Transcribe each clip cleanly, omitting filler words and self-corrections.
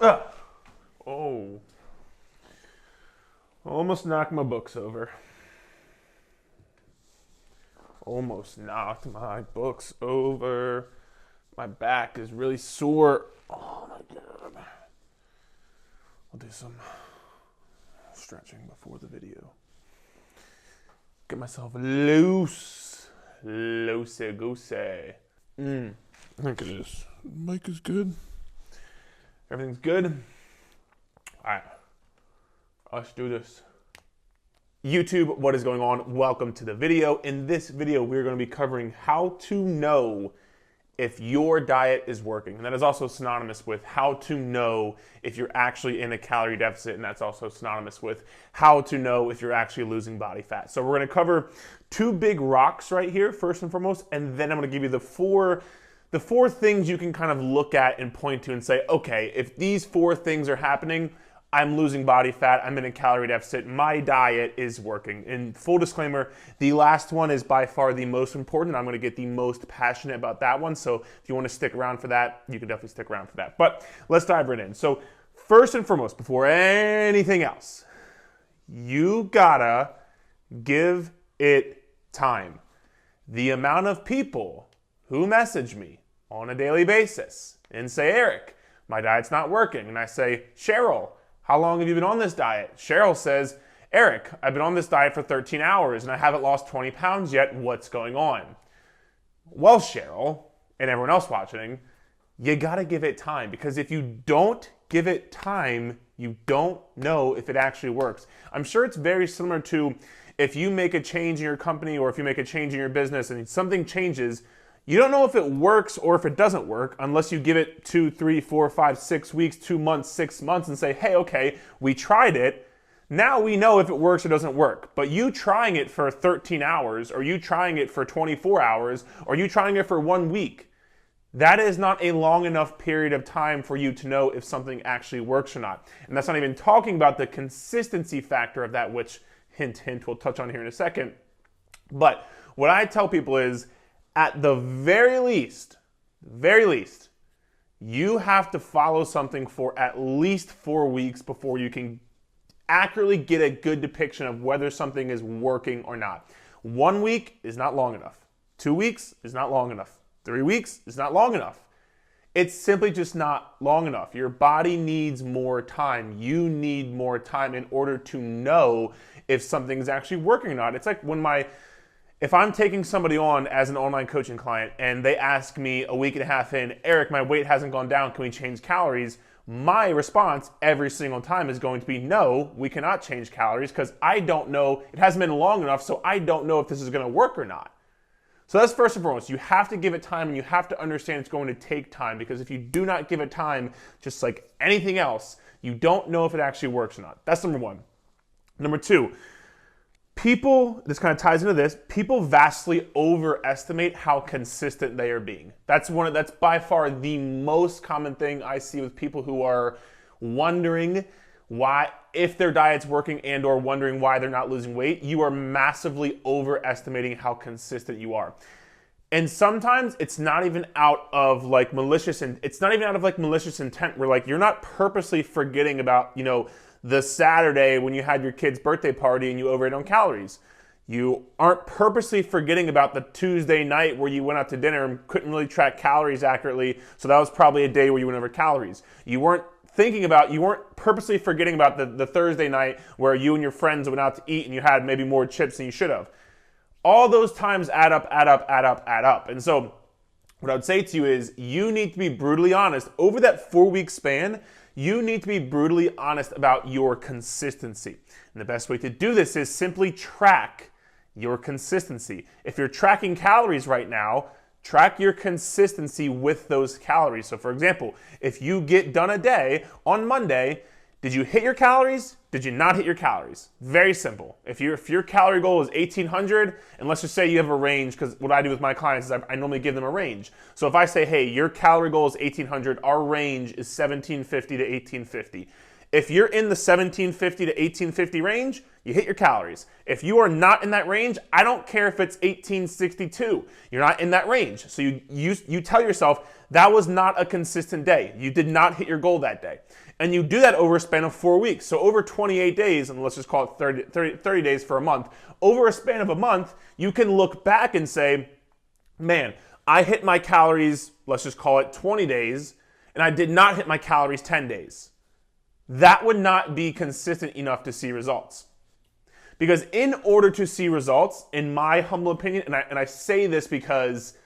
Ugh. Oh. Almost knocked my books over. Almost knocked my books over. My back is really sore. Oh my god. I'll do some stretching before the video. Get myself loose. Loosey goosey. Look at this. Mic is good. Everything's good. Alright. Let's do this. YouTube, what is going on? Welcome to the video. In this video, we're going to be covering how to know if your diet is working. And that is also synonymous with how to know if you're actually in a calorie deficit. And that's also synonymous with how to know if you're actually losing body fat. So we're going to cover two big rocks right here, first and foremost. And then I'm going to give you the four things you can kind of look at and point to and say, okay, if these four things are happening, I'm losing body fat, I'm in a calorie deficit, my diet is working. And full disclaimer, the last one is by far the most important. I'm gonna get the most passionate about that one. So if you wanna stick around for that, you can definitely stick around for that. But let's dive right in. So first and foremost, before anything else, you gotta give it time. The amount of people who message me on a daily basis and say, Eric, my diet's not working. And I say, Cheryl, how long have you been on this diet? Cheryl says, Eric, I've been on this diet for 13 hours and I haven't lost 20 pounds yet. What's going on? Well, Cheryl, and everyone else watching, you gotta give it time, because if you don't give it time, you don't know if it actually works. I'm sure it's very similar to if you make a change in your company or if you make a change in your business and something changes, you don't know if it works or if it doesn't work unless you give it 2, 3, 4, 5, 6 weeks, 2 months, 6 months and say, hey, okay, we tried it. Now we know if it works or doesn't work. But you trying it for 13 hours or you trying it for 24 hours or you trying it for 1 week, that is not a long enough period of time for you to know if something actually works or not. And that's not even talking about the consistency factor of that, which, hint, hint, we'll touch on here in a second. But what I tell people is, at the very least, you have to follow something for at least 4 weeks before you can accurately get a good depiction of whether something is working or not. 1 week is not long enough. 2 weeks is not long enough. 3 weeks is not long enough. It's simply just not long enough. Your body needs more time. You need more time in order to know if something's actually working or not. It's like if I'm taking somebody on as an online coaching client and they ask me a week and a half in, Eric, my weight hasn't gone down, can we change calories? My response every single time is going to be, no, we cannot change calories because I don't know, it hasn't been long enough, so I don't know if this is gonna work or not. So that's first and foremost. You have to give it time and you have to understand it's going to take time, because if you do not give it time, just like anything else, you don't know if it actually works or not. That's number one. Number two, people, this kind of ties into this, people vastly overestimate how consistent they are being. That's by far the most common thing I see with people who are wondering why, if their diet's working and or wondering why they're not losing weight. You are massively overestimating how consistent you are. And sometimes it's not even out of like malicious intent, where like you're not purposely forgetting about, the Saturday when you had your kid's birthday party and you overate on calories. You aren't purposely forgetting about the Tuesday night where you went out to dinner and couldn't really track calories accurately, so that was probably a day where you went over calories. You weren't purposely forgetting about the Thursday night where you and your friends went out to eat and you had maybe more chips than you should have. All those times add up. And so what I would say to you is, you need to be brutally honest. Over that 4-week span, you need to be brutally honest about your consistency. And the best way to do this is simply track your consistency. If you're tracking calories right now, track your consistency with those calories. So for example, if you get done a day on Monday, did you hit your calories? Did you not hit your calories? Very simple. If your calorie goal is 1,800, and let's just say you have a range, because what I do with my clients is I normally give them a range. So if I say, hey, your calorie goal is 1,800, our range is 1,750 to 1,850. If you're in the 1750 to 1850 range, you hit your calories. If you are not in that range, I don't care if it's 1862. You're not in that range. So you tell yourself that was not a consistent day. You did not hit your goal that day. And you do that over a span of 4 weeks. So over 28 days, and let's just call it 30 days for a month, over a span of a month, you can look back and say, man, I hit my calories, let's just call it 20 days, and I did not hit my calories 10 days. That would not be consistent enough to see results. Because in order to see results, in my humble opinion, and I say this because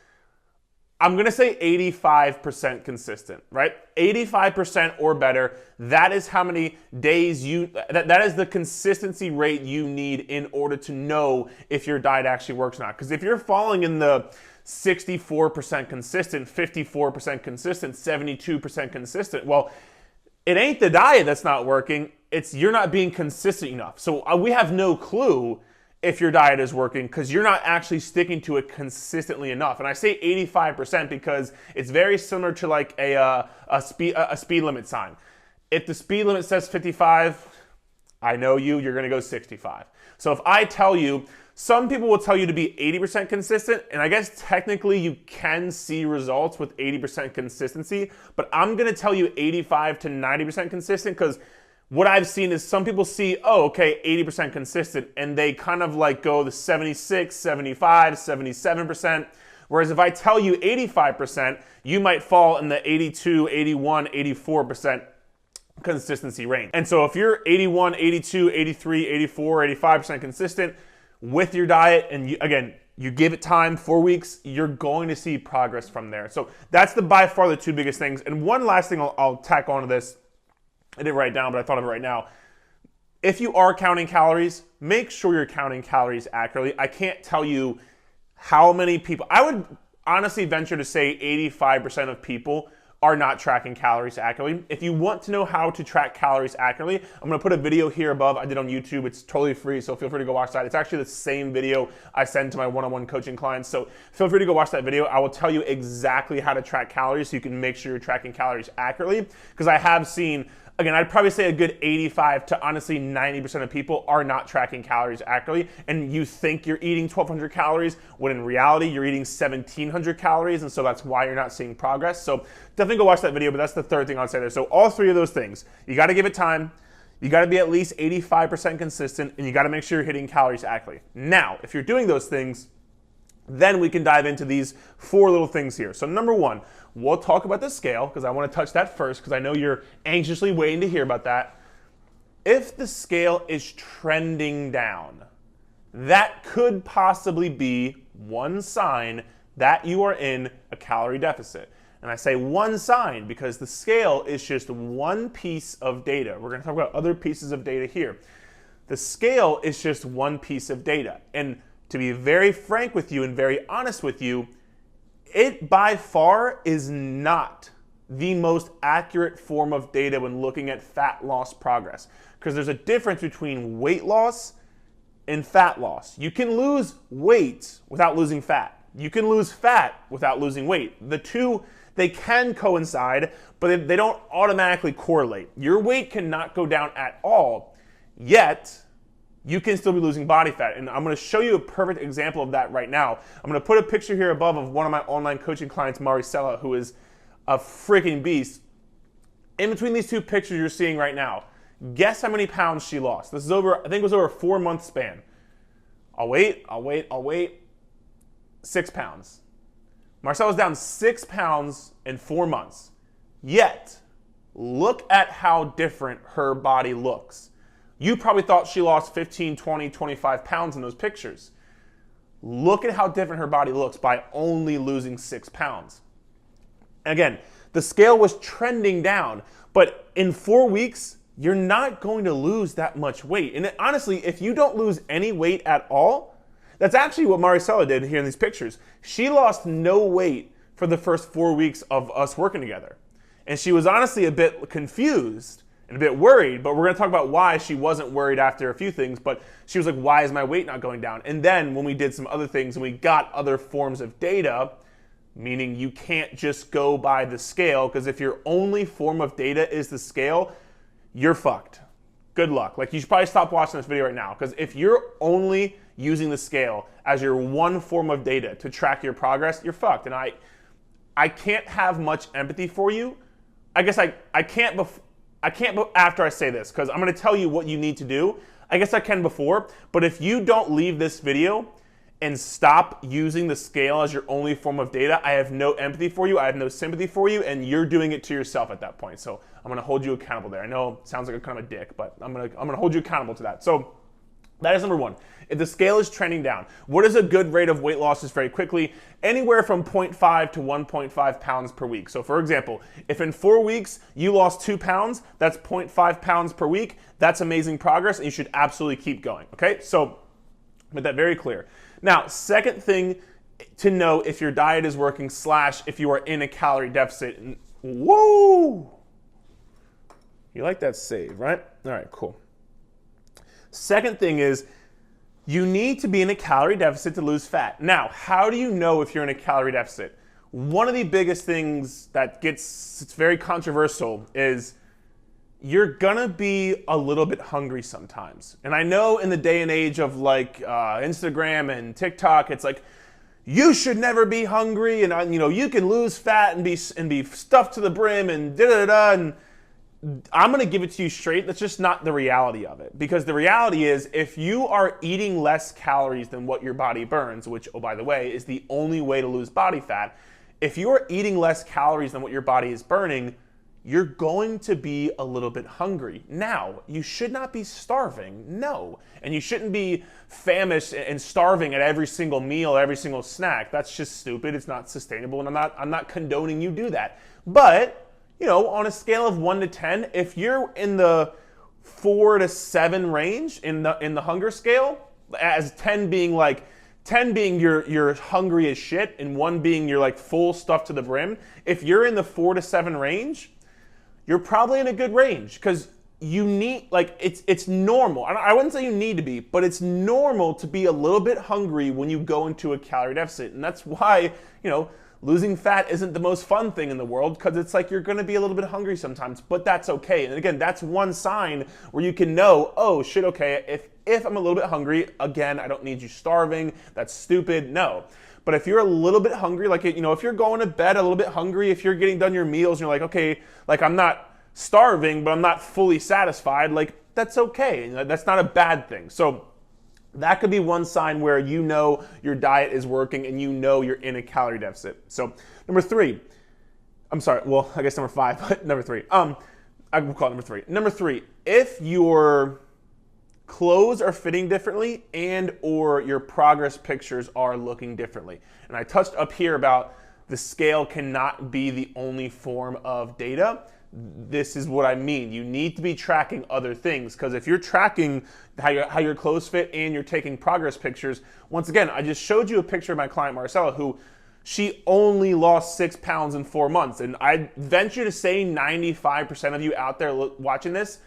I'm going to say 85% consistent, right? 85% or better, that is how many days that is the consistency rate you need in order to know if your diet actually works or not. Because if you're falling in the 64% consistent, 54% consistent, 72% consistent, well, it ain't the diet that's not working, it's you're not being consistent enough. So we have no clue if your diet is working because you're not actually sticking to it consistently enough. And I say 85% because it's very similar to like a speed limit sign. If the speed limit says 55, I know you're gonna go 65. So if I tell you, some people will tell you to be 80% consistent, and I guess technically you can see results with 80% consistency, but I'm gonna tell you 85 to 90% consistent because what I've seen is some people see, oh, okay, 80% consistent, and they kind of like go the 76, 75, 77%. Whereas if I tell you 85%, you might fall in the 82, 81, 84% consistency range. And so if you're 81, 82, 83, 84, 85% consistent with your diet, and you give it time, 4 weeks, you're going to see progress from there. So that's by far the two biggest things. And one last thing I'll tack onto this, I didn't write it down, but I thought of it right now. If you are counting calories, make sure you're counting calories accurately. I can't tell you how many people, I would honestly venture to say 85% of people are not tracking calories accurately. If you want to know how to track calories accurately, I'm gonna put a video here above. I did on YouTube. It's totally free, so feel free to go watch that. It's actually the same video I send to my one-on-one coaching clients, so feel free to go watch that video. I will tell you exactly how to track calories so you can make sure you're tracking calories accurately, because I have seen, again, I'd probably say a good 85 to honestly 90% of people are not tracking calories accurately, and you think you're eating 1,200 calories when in reality you're eating 1,700 calories, and so that's why you're not seeing progress. So definitely go watch that video, but that's the third thing I'd say there. So all three of those things, you gotta give it time, you gotta be at least 85% consistent, and you gotta make sure you're hitting calories accurately. Now, if you're doing those things, then we can dive into these four little things here. So number one, we'll talk about the scale because I want to touch that first because I know you're anxiously waiting to hear about that. If the scale is trending down, that could possibly be one sign that you are in a calorie deficit. And I say one sign because the scale is just one piece of data. We're going to talk about other pieces of data here. The scale is just one piece of data. And to be very frank with you and very honest with you, it by far is not the most accurate form of data when looking at fat loss progress. Because there's a difference between weight loss and fat loss. You can lose weight without losing fat. You can lose fat without losing weight. The two, they can coincide, but they don't automatically correlate. Your weight cannot go down at all, yet you can still be losing body fat. And I'm going to show you a perfect example of that right now. I'm going to put a picture here above of one of my online coaching clients, Maricela, who is a freaking beast. In between these two pictures you're seeing right now, guess how many pounds she lost. This is over, I think it was over a 4-month span. I'll wait. 6 pounds. Maricela's down 6 pounds in 4 months. Yet, look at how different her body looks. You probably thought she lost 15, 20, 25 pounds in those pictures. Look at how different her body looks by only losing 6 pounds. Again, the scale was trending down, but in 4 weeks, you're not going to lose that much weight. And honestly, if you don't lose any weight at all, that's actually what Maricela did here in these pictures. She lost no weight for the first 4 weeks of us working together. And she was honestly a bit confused and a bit worried, but we're going to talk about why she wasn't worried after a few things, but she was like, why is my weight not going down? And then when we did some other things and we got other forms of data, meaning you can't just go by the scale, because if your only form of data is the scale, you're fucked. Good luck. Like, you should probably stop watching this video right now, because if you're only using the scale as your one form of data to track your progress, you're fucked. And I can't have much empathy for you. I guess I can't after I say this, because I'm going to tell you what you need to do. I guess I can before, but if you don't leave this video and stop using the scale as your only form of data, I have no empathy for you, I have no sympathy for you, and you're doing it to yourself at that point. So I'm gonna hold you accountable there. I know it sounds like a kind of a dick, but I'm gonna hold you accountable to that. So that is number one. If the scale is trending down, what is a good rate of weight loss? Is very quickly anywhere from 0.5 to 1.5 pounds per week. So for example, if in 4 weeks you lost 2 pounds, that's 0.5 pounds per week. That's amazing progress, and you should absolutely keep going. Okay, so make that very clear. Now, second thing to know if your diet is working / if you are in a calorie deficit. Whoa! You like that save, right? All right, cool. Second thing is, you need to be in a calorie deficit to lose fat. Now, how do you know if you're in a calorie deficit? One of the biggest things that it's very controversial is you're gonna be a little bit hungry sometimes. And I know in the day and age of like Instagram and TikTok, it's like, you should never be hungry, and you can lose fat and be stuffed to the brim and da-da-da. And I'm gonna give it to you straight, that's just not the reality of it. Because the reality is, if you are eating less calories than what your body burns, which, oh, by the way, is the only way to lose body fat, if you're eating less calories than what your body is burning, you're going to be a little bit hungry. Now, you should not be starving, no. And you shouldn't be famished and starving at every single meal, every single snack. That's just stupid, it's not sustainable, and I'm not condoning you do that. But, on a scale of 1 to 10, if you're in the 4 to 7 range in the hunger scale, as 10 being you're hungry as shit, and 1 being you're like full stuff to the brim, if you're in the 4 to 7 range, you're probably in a good range, because you need, it's normal. I wouldn't say you need to be, but it's normal to be a little bit hungry when you go into a calorie deficit. And that's why, losing fat isn't the most fun thing in the world, because it's like you're gonna be a little bit hungry sometimes, but that's okay. And again, that's one sign where you can know, oh shit, okay, if I'm a little bit hungry, again, I don't need you starving, that's stupid, no. But if you're a little bit hungry, if you're going to bed a little bit hungry, if you're getting done your meals and you're like, okay, I'm not starving, but I'm not fully satisfied, that's okay. That's not a bad thing. So that could be one sign where your diet is working and you're in a calorie deficit. So number 3, I'm sorry, well, I guess number 5, but number 3. I will call it number 3. Number 3, if your clothes are fitting differently and or your progress pictures are looking differently. And I touched up here about the scale cannot be the only form of data. This is what I mean. You need to be tracking other things, because if you're tracking how your clothes fit and you're taking progress pictures, once again, I just showed you a picture of my client Marcella, who she only lost 6 pounds in 4 months. And I venture to say 95% of you out there watching this,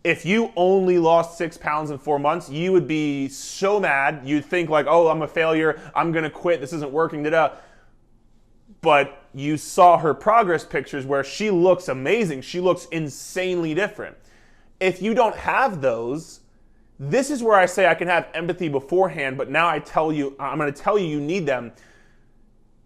if you only lost 6 pounds in 4 months, you would be so mad. You'd think oh, I'm a failure, I'm gonna quit, this isn't working, da-da. But you saw her progress pictures where she looks amazing. She looks insanely different. If you don't have those, this is where I say I can have empathy beforehand, but now I'm gonna tell you need them.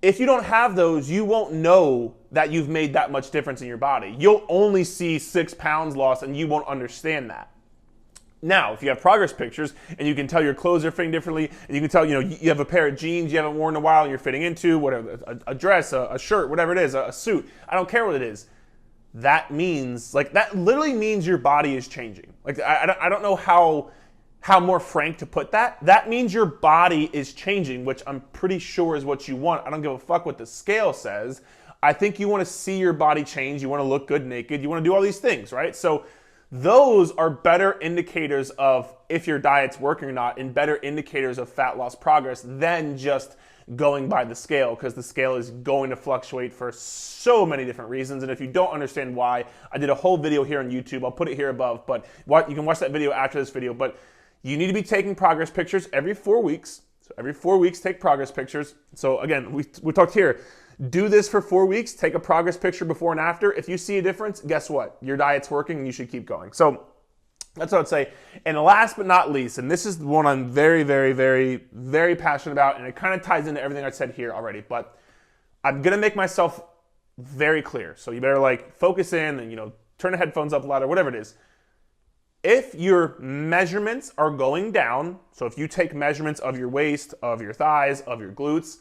If you don't have those, you won't know that you've made that much difference in your body. You'll only see 6 pounds lost and you won't understand that. Now, if you have progress pictures and you can tell your clothes are fitting differently, and you can tell, you have a pair of jeans you haven't worn in a while and you're fitting into, whatever, a dress, a shirt, whatever it is, a suit, I don't care what it is. That means, that literally means your body is changing. I don't know how more frank to put that. That means your body is changing, which I'm pretty sure is what you want. I don't give a fuck what the scale says. I think you want to see your body change. You want to look good naked. You want to do all these things, right? So those are better indicators of if your diet's working or not, and better indicators of fat loss progress than just going by the scale, because the scale is going to fluctuate for so many different reasons. And if you don't understand why, I did a whole video here on YouTube. I'll put it here above, but you can watch that video after this video. But you need to be taking progress pictures every 4 weeks. So every 4 weeks, take progress pictures. So again, we talked here. Do this for 4 weeks. Take a progress picture before and after. If you see a difference, guess what? Your diet's working and you should keep going. So that's what I'd say. And last but not least, and this is the one I'm very, very, very, very passionate about, and it kind of ties into everything I said here already, but I'm going to make myself very clear. So you better like focus in and, turn the headphones up louder, whatever it is. If your measurements are going down, so if you take measurements of your waist, of your thighs, of your glutes,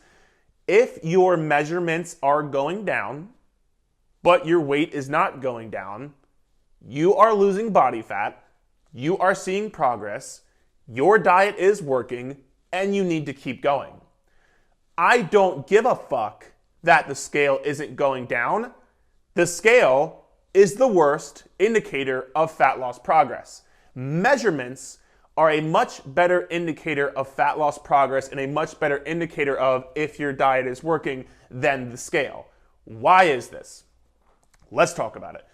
if your measurements are going down, but your weight is not going down, you are losing body fat, you are seeing progress, your diet is working, and you need to keep going. I don't give a fuck that the scale isn't going down. The scale is the worst indicator of fat loss progress. Measurements are a much better indicator of fat loss progress and a much better indicator of if your diet is working than the scale. Why is this? Let's talk about it.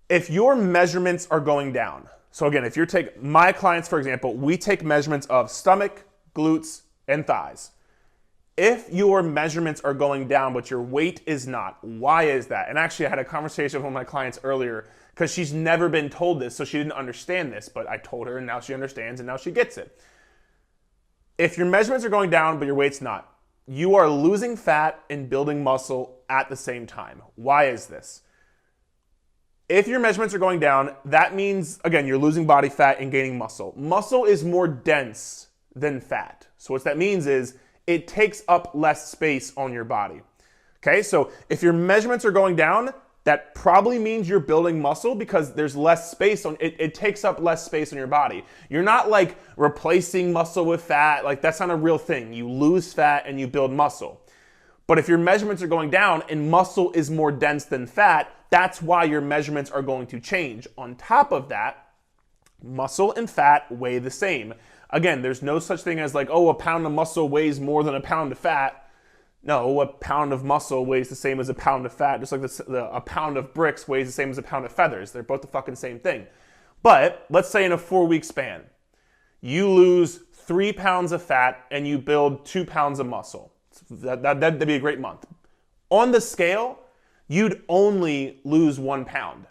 If your measurements are going down, so again, if you're taking my clients, for example, we take measurements of stomach, glutes, and thighs. If your measurements are going down, but your weight is not, why is that? And actually, I had a conversation with one of my clients earlier because she's never been told this, so she didn't understand this, but I told her and now she understands and now she gets it. If your measurements are going down, but your weight's not, you are losing fat and building muscle at the same time. Why is this? If your measurements are going down, that means, again, you're losing body fat and gaining muscle. Muscle is more dense than fat. So what that means is it takes up less space on your body. Okay, so if your measurements are going down, that probably means you're building muscle because there's less space on it. It takes up less space on your body. You're not like replacing muscle with fat. Like that's not a real thing. You lose fat and you build muscle. But if your measurements are going down and muscle is more dense than fat, that's why your measurements are going to change. On top of that, muscle and fat weigh the same. Again, there's no such thing as like, oh, a pound of muscle weighs more than a pound of fat. No, a pound of muscle weighs the same as a pound of fat, just like a pound of bricks weighs the same as a pound of feathers. They're both the fucking same thing. But let's say in a 4-week span, you lose 3 pounds of fat and you build 2 pounds of muscle. That'd be a great month. On the scale, you'd only lose 1 pound.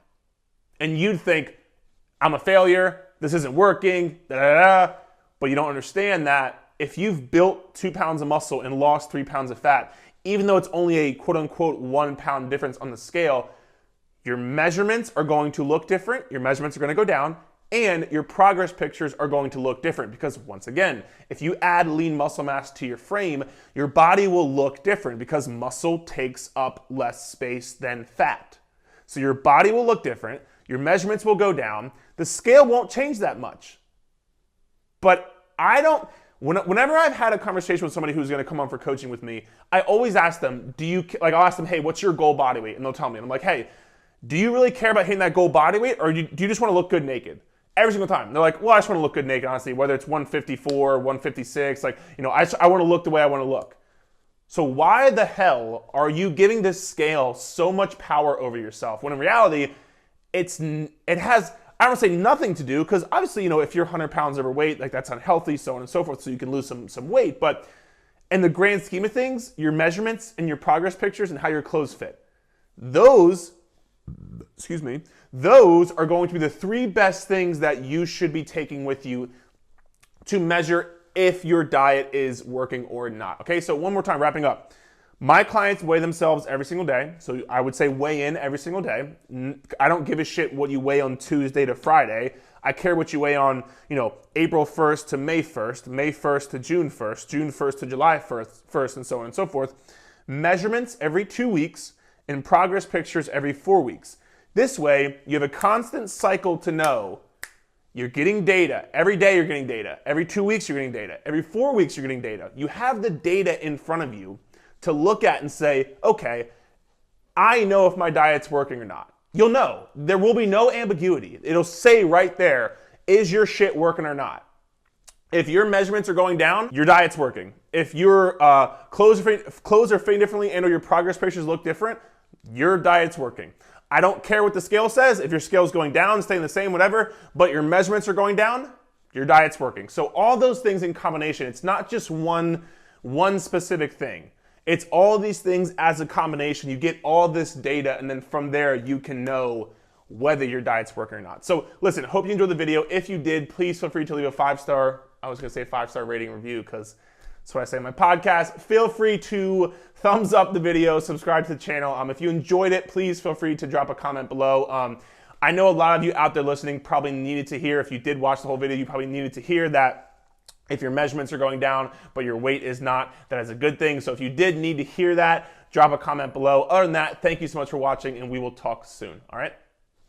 And you'd think, I'm a failure, this isn't working, da da da. But you don't understand that if you've built 2 pounds of muscle and lost 3 pounds of fat, even though it's only a quote unquote 1 pound difference on the scale, your measurements are going to look different, your measurements are going to go down, and your progress pictures are going to look different because once again, if you add lean muscle mass to your frame, your body will look different because muscle takes up less space than fat. So your body will look different, your measurements will go down, the scale won't change that much. But whenever I've had a conversation with somebody who's going to come on for coaching with me, I always ask them, I'll ask them, hey, what's your goal body weight? And they'll tell me. And I'm like, hey, do you really care about hitting that goal body weight or do you just want to look good naked? Every single time. They're like, well, I just want to look good naked, honestly, whether it's 154, 156, I want to look the way I want to look. So why the hell are you giving this scale so much power over yourself when in reality, it has, I don't want to say nothing to do, because obviously, if you're 100 pounds overweight, like that's unhealthy, so on and so forth, so you can lose some weight. But in the grand scheme of things, your measurements and your progress pictures and how your clothes fit, those are going to be the 3 best things that you should be taking with you to measure if your diet is working or not. Okay, so one more time, wrapping up. My clients weigh themselves every single day. So I would say weigh in every single day. I don't give a shit what you weigh on Tuesday to Friday. I care what you weigh on, April 1st to May 1st, May 1st to June 1st, June 1st to July 1st, and so on and so forth. Measurements every 2 weeks and progress pictures every 4 weeks. This way, you have a constant cycle to know you're getting data. Every day you're getting data. Every 2 weeks you're getting data. Every 4 weeks you're getting data. You have the data in front of you to look at and say, okay, I know if my diet's working or not. You'll know. There will be no ambiguity. It'll say right there, is your shit working or not? If your measurements are going down, your diet's working. If your clothes are fitting differently and or your progress pictures look different, your diet's working. I don't care what the scale says. If your scale's going down, staying the same, whatever, but your measurements are going down, your diet's working. So all those things in combination, it's not just one specific thing. It's all these things as a combination. You get all this data, and then from there, you can know whether your diet's working or not. So listen, hope you enjoyed the video. If you did, please feel free to leave a 5-star, I was gonna say 5-star rating review, because that's what I say in my podcast. Feel free to thumbs up the video, subscribe to the channel. If you enjoyed it, please feel free to drop a comment below. I know a lot of you out there listening probably needed to hear, if you did watch the whole video, you probably needed to hear that if your measurements are going down, but your weight is not, that is a good thing. So if you did need to hear that, drop a comment below. Other than that, thank you so much for watching, and we will talk soon, all right?